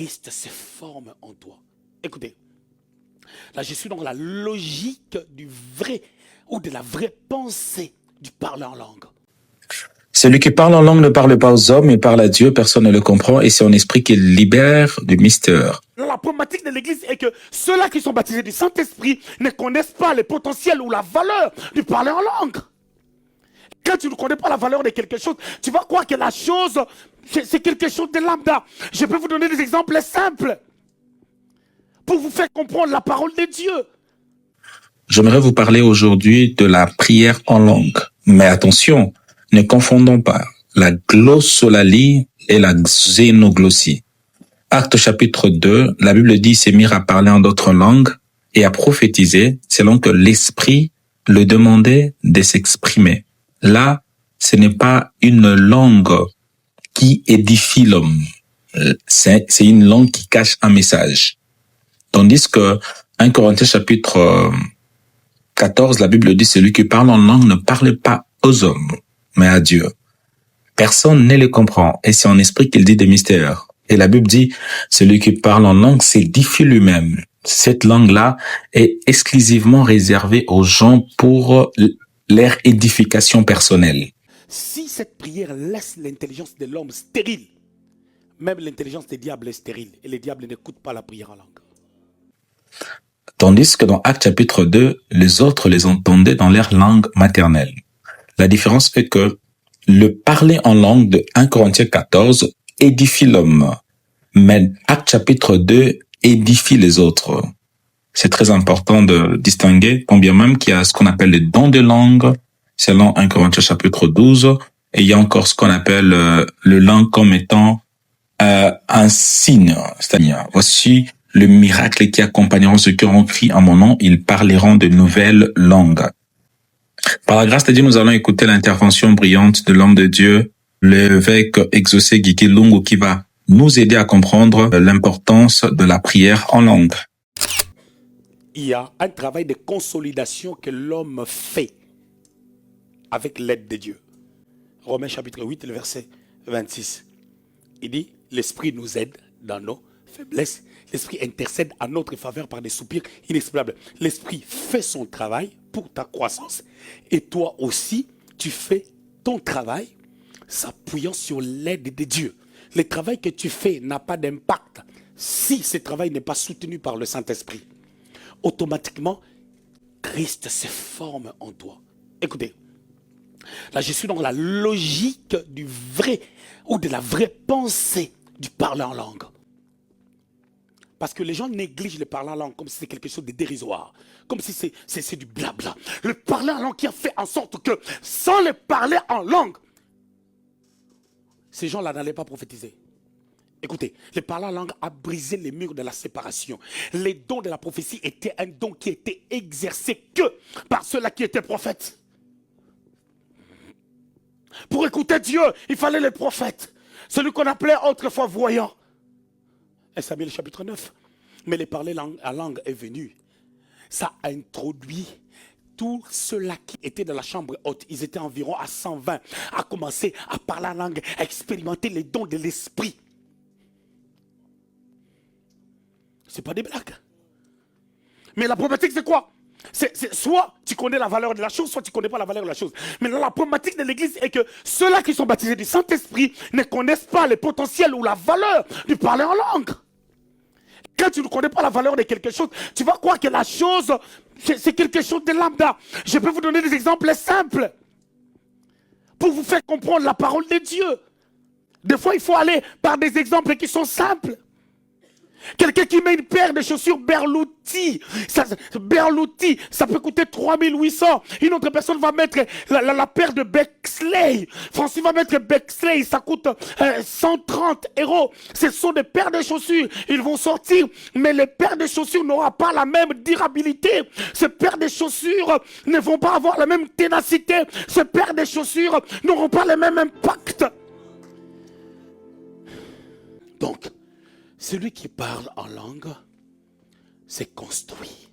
Christ se forme en toi. Écoutez, là je suis dans la logique du vrai ou de la vraie pensée du parler en langue. Celui qui parle en langue ne parle pas aux hommes, mais parle à Dieu, personne ne le comprend, et c'est son esprit qui libère du mystère. La problématique de l'Église est que ceux-là qui sont baptisés du Saint-Esprit ne connaissent pas le potentiel ou la valeur du parler en langue. Quand tu ne connais pas la valeur de quelque chose, tu vas croire que la chose, c'est quelque chose de lambda. Je peux vous donner des exemples simples pour vous faire comprendre la parole de Dieu. J'aimerais vous parler aujourd'hui de la prière en langue. Mais attention, ne confondons pas la glossolalie et la xénoglossie. Actes chapitre 2, la Bible dit « s'est mis à parler en d'autres langues et à prophétiser selon que l'Esprit le demandait de s'exprimer ». Là, ce n'est pas une langue qui édifie l'homme. C'est une langue qui cache un message. Tandis que 1 Corinthiens chapitre 14, la Bible dit « celui qui parle en langue ne parle pas aux hommes, mais à Dieu ». Personne ne le comprend et c'est en esprit qu'il dit des mystères. Et la Bible dit « celui qui parle en langue s'édifie lui-même ». Cette langue-là est exclusivement réservée aux gens pour leur édification personnelle. Si cette prière laisse l'intelligence de l'homme stérile, même l'intelligence des diables est stérile et les diables n'écoutent pas la prière en langue. Tandis que dans Actes chapitre 2, les autres les entendaient dans leur langue maternelle. La différence est que le parler en langue de 1 Corinthiens 14 édifie l'homme, mais Actes chapitre 2 édifie les autres. C'est très important de distinguer, combien même qu'il y a ce qu'on appelle les dons de langue, selon 1 Corinthiens chapitre 12, et il y a encore ce qu'on appelle le langue comme étant un signe, c'est-à-dire voici le miracle qui accompagneront ceux qui auront crié en mon nom, ils parleront de nouvelles langues. Par la grâce de Dieu, nous allons écouter l'intervention brillante de l'homme de Dieu, l'évêque Exaucé Guigui Lungu, qui va nous aider à comprendre l'importance de la prière en langue. Il y a un travail de consolidation que l'homme fait avec l'aide de Dieu. Romains chapitre 8, le verset 26. Il dit, l'Esprit nous aide dans nos faiblesses. L'Esprit intercède en notre faveur par des soupirs inexprimables. L'Esprit fait son travail pour ta croissance. Et toi aussi, tu fais ton travail s'appuyant sur l'aide de Dieu. Le travail que tu fais n'a pas d'impact si ce travail n'est pas soutenu par le Saint-Esprit. Automatiquement, Christ se forme en toi. Écoutez, là je suis dans la logique du vrai ou de la vraie pensée du parler en langue. Parce que les gens négligent le parler en langue comme si c'était quelque chose de dérisoire. Comme si c'est du blabla. Le parler en langue qui a fait en sorte que sans le parler en langue, ces gens-là n'allaient pas prophétiser. Écoutez, le parler en langue a brisé les murs de la séparation. Les dons de la prophétie étaient un don qui était exercé que par ceux-là qui étaient prophètes. Pour écouter Dieu, il fallait les prophètes. Celui qu'on appelait autrefois voyant. Et Samuel chapitre 9. Mais le parler en langue est venu. Ça a introduit tous ceux-là qui étaient dans la chambre haute. Ils étaient environ à 120. À commencer à parler en langue, à expérimenter les dons de l'esprit. C'est pas des blagues. Mais la problématique c'est quoi? C'est soit tu connais la valeur de la chose, soit tu ne connais pas la valeur de la chose. Mais la problématique de l'Église est que ceux-là qui sont baptisés du Saint-Esprit ne connaissent pas le potentiel ou la valeur du parler en langue. Quand tu ne connais pas la valeur de quelque chose, tu vas croire que la chose, c'est quelque chose de lambda. Je peux vous donner des exemples simples pour vous faire comprendre la parole de Dieu. Des fois, il faut aller par des exemples qui sont simples. Quelqu'un qui met une paire de chaussures Berluti, ça peut coûter 3800. Une autre personne va mettre la paire de Bexley. Francis va mettre Bexley, ça coûte 130 €. Ce sont des paires de chaussures. Ils vont sortir, mais les paires de chaussures n'auront pas la même durabilité. Ces paires de chaussures ne vont pas avoir la même ténacité. Ces paires de chaussures n'auront pas le même impact. Donc, celui qui parle en langue, c'est construit.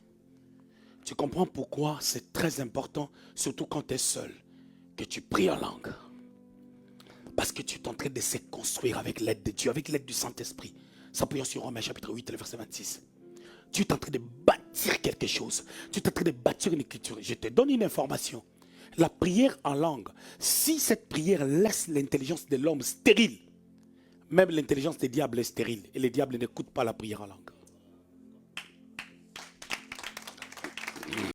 Tu comprends pourquoi c'est très important, surtout quand tu es seul, que tu pries en langue. Parce que tu es en train de se construire avec l'aide de Dieu, avec l'aide du Saint-Esprit. S'appuyant sur Romains chapitre 8, le verset 26. Tu es en train de bâtir quelque chose. Tu es en train de bâtir une écriture. Je te donne une information. La prière en langue, si cette prière laisse l'intelligence de l'homme stérile, même l'intelligence des diables est stérile. Et les diables n'écoutent pas la prière en langue.